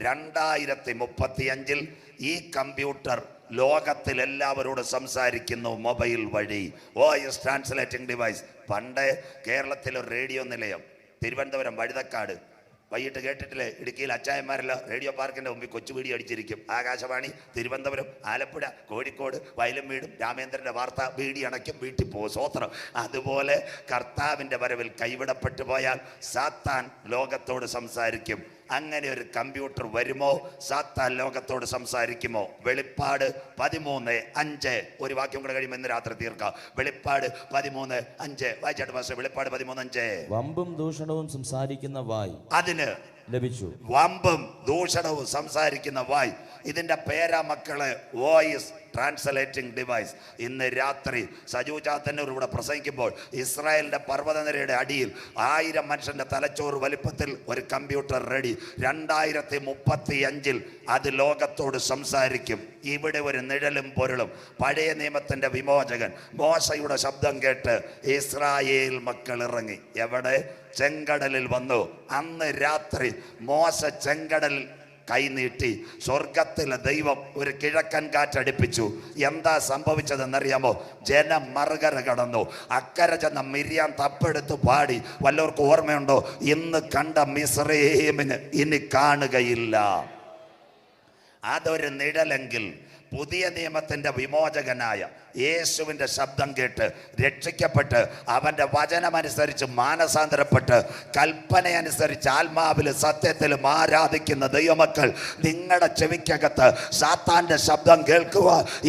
2035-ൽ ഈ കമ്പ്യൂട്ടർ ലോകത്തിൽ എല്ലാവരോടും സംസാരിക്കുന്നു മൊബൈൽ വഴി. Voice translating device. പണ്ട് കേരളത്തിൽ ഒരു റേഡിയോ നിലയം തിരുവനന്തപുരം വഴുതക്കാട്, വൈകിട്ട് കേട്ടിട്ടില്ലേ, ഇടുക്കിയിൽ അച്ചായന്മാരെല്ലാം റേഡിയോ പാർക്കിന്റെ മുമ്പിൽ കൊച്ചുപീടി അടിച്ചിരിക്കും. ആകാശവാണി തിരുവനന്തപുരം, ആലപ്പുഴ, കോഴിക്കോട്, വയലംവീടും രാമേന്ദ്രന്റെ വാർത്ത ബീഡി അണയ്ക്കും, വീട്ടിൽ പോകും. സ്വോത്രം. അതുപോലെ കർത്താവിന്റെ വരവിൽ കൈവിടപ്പെട്ടു പോയാൽ സാത്താൻ ലോകത്തോട് സംസാരിക്കും. അങ്ങനെ ഒരു കമ്പ്യൂട്ടർ വരുമോ? സാത്താൻ ലോകത്തോട് സംസാരിക്കുമോ? വെളിപ്പാട് 13:5. ഒരു വാക്യം കൂടെ കഴിയുമ്പോൾ ഇന്ന് രാത്രി തീർക്കാം. വെളിപ്പാട് 13:5 വായിച്ചാട്ട് പാസ്റ്റർ. വെളിപ്പാട് 13:5. വമ്പും ദൂഷണവും സംസാരിക്കുന്ന വായ് അതിന് ലഭിച്ചു. വമ്പും ദൂഷണവും സംസാരിക്കുന്ന വായ്. ഇതിന്റെ പേരാ മക്കളെ വോയിസ് ട്രാൻസ്ലേറ്റിംഗ് ഡിവൈസ്. ഇന്ന് രാത്രി സജു ചാത്തന്നൂർ ഇവിടെ പ്രസംഗിക്കുമ്പോൾ ഇസ്രായേലിന്റെ പർവ്വതനിരയുടെ അടിയിൽ 1000 മനുഷ്യന്റെ തലച്ചോറ് വലിപ്പത്തിൽ ഒരു കമ്പ്യൂട്ടർ റെഡി. 2035-ൽ അത് ലോകത്തോട് സംസാരിക്കും. ഇവിടെ ഒരു നിഴലും പൊരുളും. പഴയ നിയമത്തിന്റെ വിമോചകൻ മോശയുടെ ശബ്ദം കേട്ട് ഇസ്രായേൽ മക്കൾ ഇറങ്ങി. എവിടെ? ചെങ്കടലിൽ വന്നു. അന്ന് രാത്രി മോശ ചെങ്കടലിൽ കൈനീട്ടി. സ്വർഗത്തിലെ ദൈവം ഒരു കിഴക്കൻ കാറ്റടിപ്പിച്ചു. എന്താ സംഭവിച്ചതെന്നറിയാമോ? ജനം മറുകര കടന്നു. അക്കരെ ചെന്ന മിര്യാം തപ്പെടുത്ത് പാടി. വല്ലവർക്കും ഓർമ്മയുണ്ടോ? ഇന്ന് കണ്ട മിസ്രയീമിന് ഇനി കാണുകയില്ല. അതൊരു നിഴലെങ്കിൽ പുതിയ നിയമത്തിന്റെ വിമോചകനായ യേശുവിന്റെ ശബ്ദം കേട്ട് രക്ഷിക്കപ്പെട്ട് അവന്റെ വചനമനുസരിച്ച് മാനസാന്തരപ്പെട്ട് കൽപ്പനയനുസരിച്ച് ആത്മാവിലും സത്യത്തിലും ആരാധിക്കുന്ന ദൈവമക്കൾ, നിങ്ങളുടെ ചെവിക്കകത്ത് സാത്താന്റെ ശബ്ദം കേൾക്കുക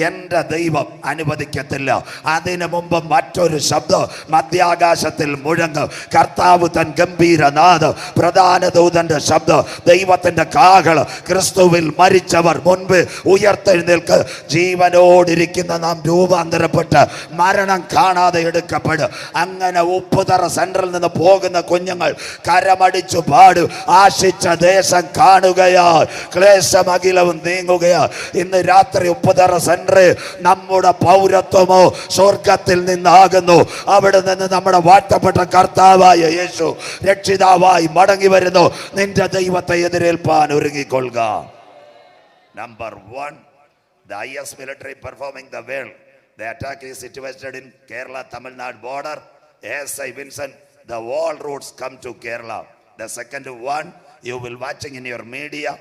എൻ്റെ ദൈവം അനുവദിക്കത്തില്ല. അതിനു മുമ്പ് മറ്റൊരു ശബ്ദം മധ്യാകാശത്തിൽ മുഴങ്ങും. കർത്താവ് തൻ ഗംഭീരനാദം, പ്രധാന ദൂതന്റെ ശബ്ദം, ദൈവത്തിന്റെ കാഹളം. ക്രിസ്തുവിൽ മരിച്ചവർ മുൻപ് ഉയർത്തെഴുന്നേൽക്ക്. ജീവനോടിരിക്കുന്ന നാം രൂപാന്തരപ്പെട്ട് മരണം കാണാതെ എടുക്കപ്പെടും. അങ്ങനെ ഉപ്പുതറ സെന്ററിൽ നിന്ന് പോകുന്ന കുഞ്ഞുങ്ങൾ കരമടിച്ചു പാടും. ആശിച്ച ദേശം കാണുകയാ, ക്ലേശമഖിലവും നീങ്ങുകയാ. ഇന്ന് രാത്രി ഉപ്പുതറ സെന്ററിൽ നമ്മുടെ പൗരത്വമോ സ്വർഗത്തിൽ നിന്നാകുന്നു. അവിടെ നിന്ന് നമ്മുടെ വാഴ്ത്തപ്പെട്ട കർത്താവായ യേശു രക്ഷിതാവായി മടങ്ങി വരുന്നു. നിന്റെ ദൈവത്തെ എതിരേൽപ്പാൻ ഒരുങ്ങിക്കൊള്ളുക. Number 1, the highest military performing the world. The attack is situated in Kerala, Tamil Nadu border. SI Vincent, the all routes come to Kerala. The second one, you will watching in your media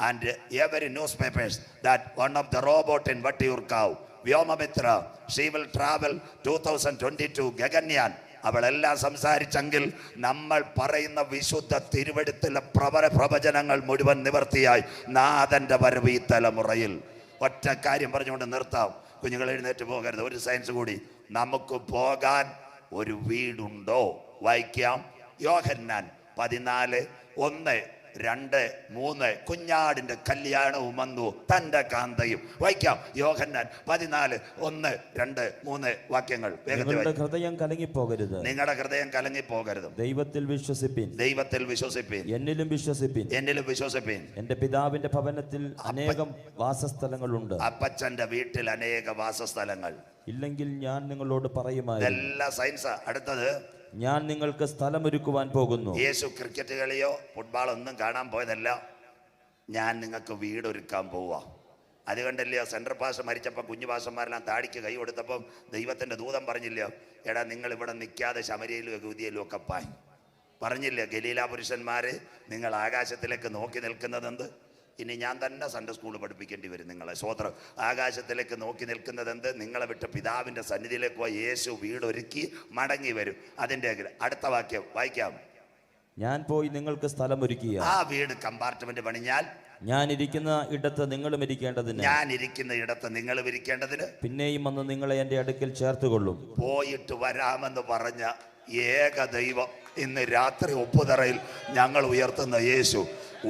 and every newspapers that one of the robot in Vattiurkav, Vyomamitra, she will travel 2022 Gaganyan. അവളെല്ലാം സംസാരിച്ചെങ്കിൽ നമ്മൾ പറയുന്ന വിശുദ്ധ തിരുവെടുത്തിലെ പ്രവചനങ്ങൾ മുഴുവൻ നിവർത്തിയായി നാഥന്റെ വരവ് ഈ തലമുറയിൽ. ഒറ്റ കാര്യം പറഞ്ഞുകൊണ്ട് നിർത്താം. കുഞ്ഞുങ്ങൾ എഴുന്നേറ്റ് പോകരുത്. ഒരു സയൻസ് കൂടി. നമുക്ക് പോകാൻ ഒരു വീടുണ്ടോ? വായിക്കാം. യോഹന്നാൻ 14:1, 2, 3. കുഞ്ഞാടിന്റെ കല്യാണവും വന്നു, തന്റെ കാന്തയും. വായിക്കാം. യോഹന്നാൻ 14:1, 2, 3 വാക്യങ്ങൾ. നിങ്ങളുടെ ഹൃദയം കലങ്ങിപ്പോകരുത്. നിങ്ങളുടെ ഹൃദയം കലങ്ങിപ്പോകരുത്. ദൈവത്തിൽ വിശ്വസിപ്പിൻ. ദൈവത്തിൽ വിശ്വസിപ്പിൻ. എന്നിലും വിശ്വസിപ്പിൻ. എന്നിലും വിശ്വസിപ്പിൻ. എന്റെ പിതാവിന്റെ ഭവനത്തിൽ അനേകം വാസസ്ഥലങ്ങളുണ്ട്. അപ്പച്ചന്റെ വീട്ടിൽ അനേക വാസസ്ഥലങ്ങൾ. ഇല്ലെങ്കിൽ ഞാൻ നിങ്ങളോട് പറയുമായിരുന്നു. ഇതെല്ലാം സയൻസാ. അടുത്തത്, ഞാൻ നിങ്ങൾക്ക് സ്ഥലമൊരുക്കുവാൻ പോകുന്നു. യേശു ക്രിക്കറ്റ് കളിയോ ഫുട്ബോൾ ഒന്നും കാണാൻ പോയതല്ല. ഞാൻ നിങ്ങൾക്ക് വീടൊരുക്കാൻ പോവാ. അതുകൊണ്ടല്ലയോ സെൻട്രൽ പാസ്റ്റർ മരിച്ചപ്പോൾ കുഞ്ഞു പാസ്റ്റർമാരെല്ലാം താടിക്ക് കൈ കൊടുത്തപ്പം ദൈവത്തിന്റെ ദൂതൻ പറഞ്ഞില്ലയോ, എടാ നിങ്ങൾ ഇവിടെ നിൽക്കാതെ ശമരിയിലും യഹൂദിയയിലും ഒക്കെ പായി. പറഞ്ഞില്ലേ ഗലീല പുരുഷന്മാരെ, നിങ്ങൾ ആകാശത്തിലേക്ക് നോക്കി നിൽക്കുന്നതെന്ത്? ഇനി ഞാൻ തന്നെ സൺഡേ സ്കൂൾ പഠിപ്പിക്കേണ്ടി വരും നിങ്ങളെ. സ്വോത്രം. ആകാശത്തിലേക്ക് നോക്കി നിൽക്കുന്നത് എന്ത്? നിങ്ങളെ വിട്ട് പിതാവിന്റെ സന്നിധിയിലേക്ക് പോയി യേശു വീടൊരുക്കി മടങ്ങി വരും. അതിന്റെ അടുത്ത വാക്യം വായിക്കാം. ഞാൻ പോയി നിങ്ങൾക്ക് സ്ഥലം ഒരുക്കിയ ആ വീട് കമ്പാർട്ട്മെന്റ് പണിഞ്ഞാൽ ഞാൻ ഇരിക്കുന്ന ഇടത്ത് നിങ്ങളും ഇരിക്കേണ്ടതിന്, ഞാൻ ഇരിക്കുന്ന ഇടത്ത് നിങ്ങളും ഇരിക്കേണ്ടതിന് പിന്നെയും വന്ന് നിങ്ങളെ എന്റെ അടുക്കൽ ചേർത്തുകൊള്ളും. പോയിട്ട് വരാമെന്ന് പറഞ്ഞ ഏക ദൈവം ഇന്ന് രാത്രി ഉപ്പുതറയിൽ ഞങ്ങൾ ഉയർത്തുന്ന യേശു.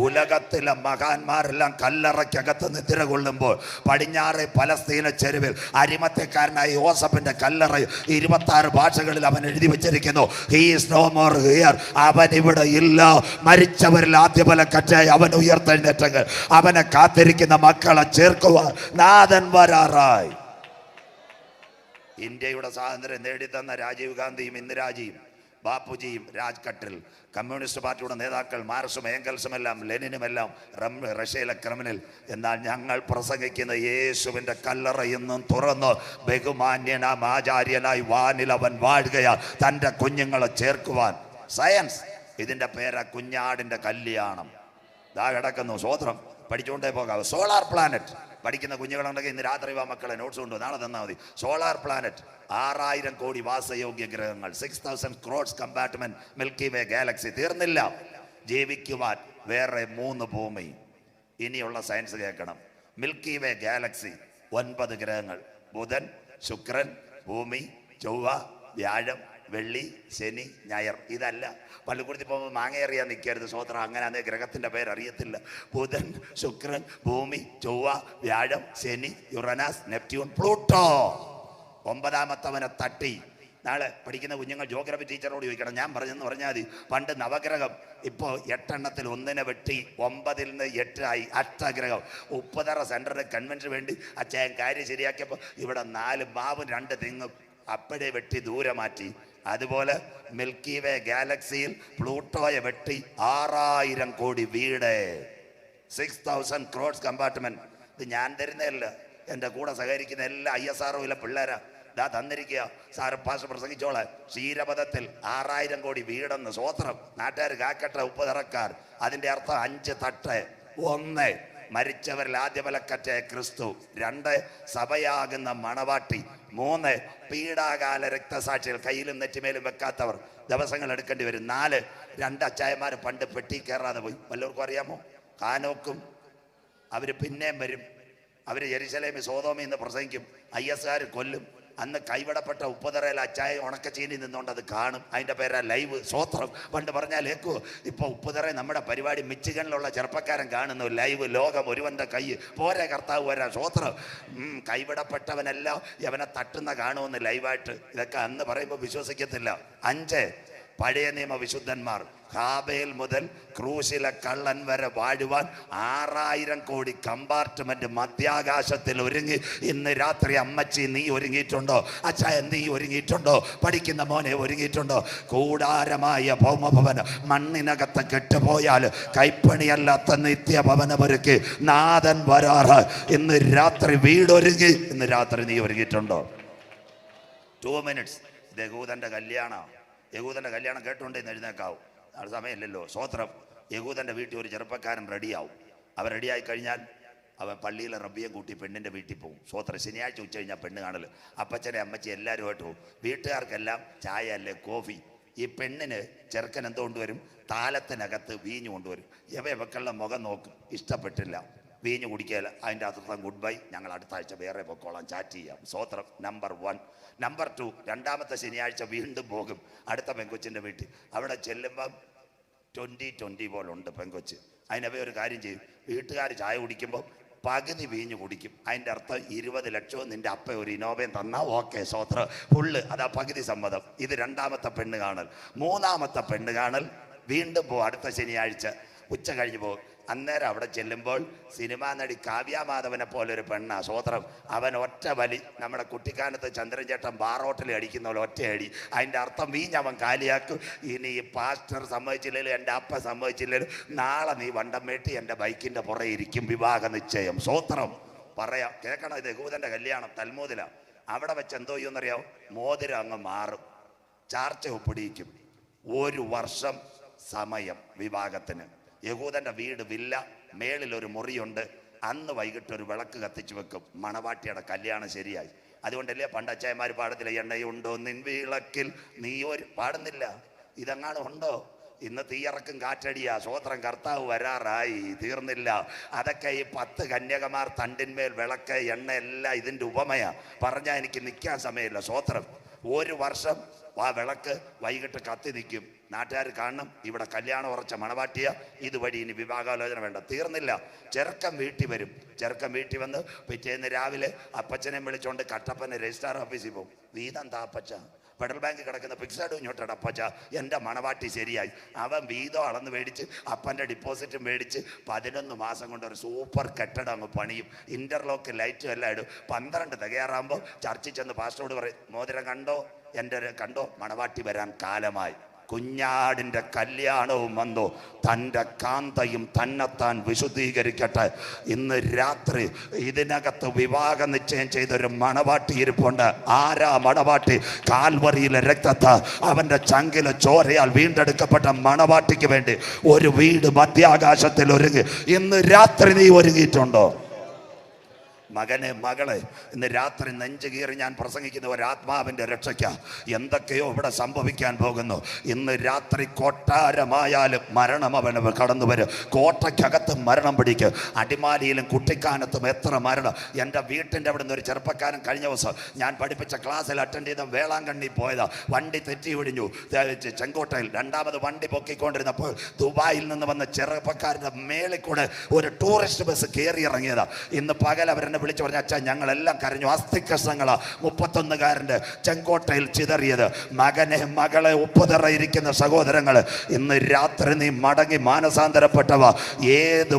ഉലകത്തിലെ മഹാന്മാരെല്ലാം കല്ലറയ്ക്കകത്ത് നിദ്ര കൊള്ളുമ്പോൾ പടിഞ്ഞാറ് പലസ്തീന ചെരുവിൽ അരിമത്യക്കാരനായ യോസഫിന്റെ കല്ലറ 26 ഭാഷകളിൽ അവൻ എഴുതി വെച്ചിരിക്കുന്നു. He is no more here. അവൻ ഇവിടെ ഇല്ല. മരിച്ചവരിൽ ആദ്യഫലക്കറ്റായി അവൻ ഉയർത്തെഴുന്നേറ്റെങ്കിൽ അവനെ കാത്തിരിക്കുന്ന മക്കളെ ചേർക്കുവാൻ നാഥൻ വരാറായി. ഇന്ത്യയുടെ സ്വാതന്ത്ര്യം നേടിത്തന്ന രാജീവ് ഗാന്ധിയും ഇന്ദിരാജിയും ബാപ്പുജിയും രാജ്ഘട്ടിൽ കമ്മ്യൂണിസ്റ്റ് പാർട്ടിയുടെ നേതാക്കൾ മാർസും ഏംഗൽസുമെല്ലാം ലെനിനുമെല്ലാം റഷ്യയിലെ ക്രിമിനൽ. എന്നാൽ ഞങ്ങൾ പ്രസംഗിക്കുന്ന യേശുവിൻ്റെ കല്ലറ എന്നും തുറന്ന് ബഹുമാന്യനാം ആചാര്യനായി വാനിൽ അവൻ വാഴുകയാ തൻ്റെ കുഞ്ഞുങ്ങളെ ചേർക്കുവാൻ. സയൻസ് ഇതിൻ്റെ പേരാ കുഞ്ഞാടിൻ്റെ കല്യാണം. ദാ കിടക്കുന്നു. സ്വോത്രം പഠിച്ചുകൊണ്ടേ പോകാം. സോളാർ പ്ലാനറ്റ് പഠിക്കുന്ന കുഞ്ഞുങ്ങളുണ്ടെങ്കിൽ ഇന്ന് രാത്രി വാ മക്കളെ, നോട്ട്സ് കൊണ്ട് നാളെ തന്നാൽ മതി. സോളാർ പ്ലാനറ്റ് 6000 കോടി വാസയോഗ്യ ഗ്രഹങ്ങൾ, 6000 crores കമ്പാർട്ട്മെന്റ്, മിൽക്കി വേ ഗാലക്സി. തീർന്നില്ല. ജീവിക്കുവാൻ വേറെ 3 ഭൂമി. ഇനിയുള്ള സയൻസ് കേൾക്കണം. മിൽക്കി വേ ഗാലക്സി 9 ഗ്രഹങ്ങൾ: ബുധൻ, ശുക്രൻ, ഭൂമി, ചൊവ്വ, വ്യാഴം, വെള്ളി, ശനി, ഞായർ. ഇതല്ല പള്ളിക്കൂടത്തിൽ പോകുമ്പോൾ മാങ്ങ അറിയാൻ നിൽക്കരുത്. സ്വോത്രം അങ്ങനെ അതേ ഗ്രഹത്തിൻ്റെ പേര് അറിയത്തില്ല. ബുധൻ, ശുക്രൻ, ഭൂമി, ചൊവ്വ, വ്യാഴം, ശനി, യുറനാസ്, നെപ്റ്റ്യൂൺ, പ്ലൂട്ടോ. 9ാമത്തവനെ തട്ടി. നാളെ പഠിക്കുന്ന കുഞ്ഞുങ്ങൾ ജോഗ്രഫി ടീച്ചറോട് ചോദിക്കണം. ഞാൻ പറഞ്ഞെന്ന് പറഞ്ഞാൽ മതി. പണ്ട് നവഗ്രഹം, ഇപ്പോൾ 8 എണ്ണത്തിൽ 1 വെട്ടി 9ൽ നിന്ന് 8 ആയി. അഷ്ടഗ്രഹം. ഉപ്പുതറ സെൻറ്ററിന് കൺവെൻഷന് വേണ്ടി അച്ഛൻ കാര്യം ശരിയാക്കിയപ്പോൾ ഇവിടെ 4 മാവും 2 തെങ്ങും അപ്പോഴേ വെട്ടി ദൂരെ മാറ്റി. അതുപോലെ മിൽക്കി വേ ഗാലക്സിയിൽ പ്ലൂട്ടോയെ വെട്ടി 6000 കോടി വീട്, 6000 crores കമ്പാർട്ട്മെന്റ്. ഇത് ഞാൻ തരുന്നതല്ല, എൻ്റെ കൂടെ സഹകരിക്കുന്ന എല്ലാ ISROയിലെ പിള്ളേരാ ഇതാ തന്നിരിക്കുക. സാറ് ഭാഷ പ്രസംഗിച്ചോളാം. ക്ഷീരപഥത്തിൽ 6000 കോടി വീടെന്ന്. സ്വോത്രം നാട്ടുകാർ കാക്കട്ടെ. ഉപ്പുതറക്കാർ. അതിൻ്റെ അർത്ഥം 5 തട്ട്. 1 മരിച്ചവരിൽ ആദ്യഫലക്കറ്റ ക്രിസ്തു. 2 സഭയാകുന്ന മണവാട്ടി. 3 പീഡാകാല രക്തസാക്ഷികൾ, കയ്യിലും നെറ്റിമേലും വെക്കാത്തവർ ദിവസങ്ങൾ എടുക്കേണ്ടി വരും. 4 2 അച്ചായന്മാർ പണ്ട് പെട്ടി കയറാതെ പോയി. വല്ലവർക്കും അറിയാമോ? കാനോക്കും അവർ പിന്നെയും വരും. അവർ യെരുശലേമിൽ സോദോമിൽ നിന്ന് പ്രസംഗിക്കും. IS കൊല്ലും. അന്ന് കൈവിടപ്പെട്ട ഉപ്പുതറയിൽ അച്ചായ ഉണക്കച്ചീനി നിന്നുകൊണ്ട് അത് കാണും. അതിൻ്റെ പേരാ ലൈവ്. സ്വോത്രം പണ്ട് പറഞ്ഞാൽ കേൾക്കുമോ? ഇപ്പോൾ ഉപ്പുതറ നമ്മുടെ പരിപാടി മിച്ചിഗണിലുള്ള ചെറുപ്പക്കാരൻ കാണുന്നു. ലൈവ്. ലോകം ഒരുവൻ്റെ കൈ പോരെ കർത്താവ് വരാൻ. സ്വോത്രം കൈവിടപ്പെട്ടവനെല്ലാം യവനെ തട്ടുന്ന കാണുമെന്ന് ലൈവായിട്ട്. ഇതൊക്കെ അന്ന് പറയുമ്പോൾ വിശ്വസിക്കത്തില്ല. 5 പഴയ നിയമ വിശുദ്ധന്മാർ. ഹാബേൽ മുതൽ ക്രൂശിലെ കള്ളൻ വരെ വാഴുവാൻ 6000 കോടി കമ്പാർട്ട്മെന്റ് മധ്യാകാശത്തിൽ ഒരുങ്ങി. ഇന്ന് രാത്രി അമ്മച്ചി നീ ഒരുങ്ങിയിട്ടുണ്ടോ? അച്ചായ നീ ഒരുങ്ങിയിട്ടുണ്ടോ? പഠിക്കുന്ന മോനെ ഒരുങ്ങിയിട്ടുണ്ടോ? കൂടാരമായ ഭൗമഭവനം മണ്ണിനകത്ത് കെട്ടുപോയാൽ കൈപ്പണിയല്ലാത്ത നിത്യഭവനമൊരുക്കി നാഥൻ വരാറ്. ഇന്ന് രാത്രി വീടൊരുങ്ങി. ഇന്ന് രാത്രി നീ ഒരുങ്ങിയിട്ടുണ്ടോ? 2 minutes. ഇത് യഹൂദന്റെ കല്യാണം. യഹൂദന്റെ കല്യാണം കേട്ടുകൊണ്ടേന്ന് എഴുന്നേക്കാവും. അത് സമയമില്ലല്ലോ. സ്വോത്രം യഹൂദന്റെ വീട്ടിൽ ഒരു ചെറുപ്പക്കാരൻ റെഡിയാവും. അവൻ റെഡിയായി കഴിഞ്ഞാൽ അവൻ പള്ളിയിലെ റബ്ബിയെ കൂട്ടി പെണ്ണിൻ്റെ വീട്ടിൽ പോകും. സ്വോത്രം ശനിയാഴ്ച ഉച്ച കഴിഞ്ഞാൽ പെണ്ണ് കാണൽ. അപ്പച്ചനെ അമ്മച്ചി എല്ലാവരുമായിട്ട് പോകും. വീട്ടുകാർക്കെല്ലാം ചായ അല്ലേ കോഫി. ഈ പെണ്ണിന് ചെറുക്കൻ എന്തോ കൊണ്ടുവരും? താലത്തിനകത്ത് വീഞ്ഞ് കൊണ്ടുവരും. ഇവക്കുള്ള മുഖം നോക്കും. ഇഷ്ടപ്പെട്ടില്ല, വീഞ്ഞ് കുടിക്കുകയില്ല. അതിൻ്റെ അർത്ഥം ഗുഡ് ബൈ, ഞങ്ങൾ അടുത്ത ആഴ്ച വേറെ പൊക്കോളാം, ചാറ്റ് ചെയ്യാം. സ്വോത്രം നമ്പർ 1. നമ്പർ 2, 2ാമത്തെ ശനിയാഴ്ച വീണ്ടും പോകും അടുത്ത പെങ്കൊച്ചിൻ്റെ വീട്ടിൽ. അവിടെ ചെല്ലുമ്പം 20 പോലുണ്ട് പെങ്കൊച്ച്. അതിനവേ ഒരു കാര്യം ചെയ്യും. വീട്ടുകാർ ചായ കുടിക്കുമ്പോൾ പകുതി വീഞ്ഞ് കുടിക്കും. അതിൻ്റെ അർത്ഥം 20 ലക്ഷവും നിൻ്റെ അപ്പ ഒരു ഇനോവയും തന്നാൽ ഓക്കെ. സ്വോത്രം ഫുള്ള്. അതാ പകുതി സമ്മതം. ഇത് 2ാമത്തെ പെണ്ണ് കാണൽ. 3ാമത്തെ പെണ്ണ് കാണൽ വീണ്ടും പോകും അടുത്ത ശനിയാഴ്ച ഉച്ച കഴിഞ്ഞ് പോകും. അന്നേരം അവിടെ ചെല്ലുമ്പോൾ സിനിമാ നടി കാവ്യാമാധവനെ പോലെ ഒരു പെണ്ണാ. സ്വോത്രം അവൻ ഒറ്റ വലി. നമ്മുടെ കുട്ടിക്കാലത്ത് ചന്ദ്രൻ ചേട്ടൻ ബാറോട്ടിൽ അടിക്കുന്ന പോലെ ഒറ്റയടി. അതിൻ്റെ അർത്ഥം വീഞ്ഞ് അവൻ കാലിയാക്കും. ഇനി ഈ പാസ്റ്റർ സമ്മതിച്ചില്ലേലും എൻ്റെ അപ്പ സമ്മതിച്ചില്ലേലും നാളെ നീ വണ്ടം മേട്ടി എൻ്റെ ബൈക്കിൻ്റെ പുറകെ ഇരിക്കും. വിവാഹ നിശ്ചയം. സ്വോത്രം പറയാം. കേൾക്കണം. ഇത് യഹൂദൻ്റെ കല്യാണം. തൽമൂദില. അവിടെ വെച്ച് എന്തോ ചെയ്യുമെന്നറിയാം? മോതിരം അങ്ങ് മാറും. ചാർച്ച ഒപ്പിടിയിക്കും. 1 വർഷം സമയം വിവാഹത്തിന്. യഹൂദന്റെ വീട് വില്ല. മേളിലൊരു മുറിയുണ്ട്. അന്ന് വൈകിട്ട് ഒരു വിളക്ക് കത്തിച്ചു വെക്കും. മണവാട്ടിയുടെ കല്യാണം ശരിയായി. അതുകൊണ്ടല്ലേ പണ്ട് അച്ചായന്മാർ പാടത്തില്ല, എണ്ണയുണ്ടോ നിൻ വിളക്കിൽ നീ ഒരു പാടുന്നില്ല. ഇതെങ്ങാനും ഉണ്ടോ? ഇന്ന് തീയിറക്കും കാറ്റടിയാ. സ്വോത്രം കർത്താവ് വരാറായി. തീർന്നില്ല. അതൊക്കെ ഈ 10 കന്യകമാർ തണ്ടിന്മേൽ വിളക്ക് എണ്ണ എല്ലാം ഇതിൻ്റെ ഉപമയാ. പറഞ്ഞാൽ എനിക്ക് നിൽക്കാൻ സമയമില്ല. സ്വോത്രം 1 വർഷം ആ വിളക്ക് വൈകിട്ട് കത്തി നിൽക്കും. നാട്ടുകാർ കാണണം, ഇവിടെ കല്യാണം ഉറച്ച മണവാട്ടിയ, ഇതുവഴി ഇനി വിവാഹാലോചന വേണ്ട. തീർന്നില്ല, ചെറുക്കൻ വീട്ടിൽ വരും. ചെറുക്കൻ വീട്ടിൽ വന്ന് പിറ്റേന്ന് രാവിലെ അപ്പച്ചനെ വിളിച്ചുകൊണ്ട് കട്ടപ്പന രജിസ്ട്രാർ ഓഫീസിൽ പോകും. വീതം താ അപ്പച്ച, ഫെഡറൽ ബാങ്ക് കിടക്കുന്ന ഫിക്സഡ് ഇങ്ങോട്ടാണ് അപ്പച്ച, എൻ്റെ മണവാട്ടി ശരിയായി. അവൻ വീതം അളന്ന് മേടിച്ച് അപ്പൻ്റെ ഡിപ്പോസിറ്റ് മേടിച്ച് 11 മാസം കൊണ്ട് ഒരു സൂപ്പർ കെട്ടിടം അങ്ങ് പണിയും. ഇൻ്റർലോക്ക് ലൈറ്റും എല്ലാം ഇടും. 12 തികയാറാകുമ്പോൾ ചർച്ചിൽ ചെന്ന് പാസ്റ്ററോട് പറയും, മോതിരം കണ്ടോ, എൻ്റെ കണ്ടോ, മണവാട്ടി വരാൻ കാലമായി. കുഞ്ഞാടിൻ്റെ കല്യാണവും വന്നു. തൻ്റെ കാന്തയും തന്നെത്താൻ വിശുദ്ധീകരിക്കട്ടെ. ഇന്ന് രാത്രി ഇതിനകത്ത് വിവാഹ നിശ്ചയം ചെയ്തൊരു മണവാട്ടി ഇരിപ്പുണ്ട്. ആരാ മണവാട്ടി? കാൽവറിയിലെ രക്തത്താൽ അവൻ്റെ ചങ്കിലെ ചോരയാൽ വീണ്ടെടുക്കപ്പെട്ട മണവാട്ടിക്ക് വേണ്ടി ഒരു വീട് മധ്യാകാശത്തിൽ ഒരുങ്ങി. ഇന്ന് രാത്രി നീ ഒരുങ്ങിയിട്ടുണ്ടോ? മകനെ, മകളെ, ഇന്ന് രാത്രി നെഞ്ചു കീറി ഞാൻ പ്രസംഗിക്കുന്ന ഒരാത്മാവിൻ്റെ രക്ഷയ്ക്ക. എന്തൊക്കെയോ ഇവിടെ സംഭവിക്കാൻ പോകുന്നു. ഇന്ന് രാത്രി കൊട്ടാരമായാലും മരണം അവന് കടന്നു വരും. കോട്ടയ്ക്കകത്ത് മരണം പിടിക്കും. അടിമാലിയിലും കുട്ടിക്കാനത്തും എത്ര മരണം. എൻ്റെ വീട്ടിൻ്റെ അവിടെ നിന്ന് ഒരു ചെറുപ്പക്കാരൻ കഴിഞ്ഞ ദിവസം ഞാൻ പഠിപ്പിച്ച ക്ലാസ്സിൽ അറ്റൻഡ് ചെയ്ത വേളാങ്കണ്ണി പോയതാ. വണ്ടി തെറ്റി ഒഴിഞ്ഞു. ചെങ്കോട്ടയിൽ രണ്ടാമത് വണ്ടി പൊക്കിക്കൊണ്ടിരുന്നപ്പോൾ ദുബായിൽ നിന്ന് വന്ന ചെറുപ്പക്കാരൻ്റെ മേളിൽ കൂടെ ഒരു ടൂറിസ്റ്റ് ബസ് കയറി ഇറങ്ങിയതാ. ഇന്ന് പകൽ അവരെന്നെ വിളിച്ചു പറഞ്ഞ, അച്ഛാ ഞങ്ങളെല്ലാം കരഞ്ഞു. അസ്ഥികഷ്ണങ്ങളാ 31കാരൻ്റെ ചെങ്കോട്ടയിൽ ചിതറിയത്. മകനെ, മകളെ, ഉപ്പുതറയിരിക്കുന്ന സഹോദരങ്ങൾ, ഇന്ന് രാത്രി നീ മടങ്ങി മാനസാന്തരപ്പെട്ടവ. ഏത്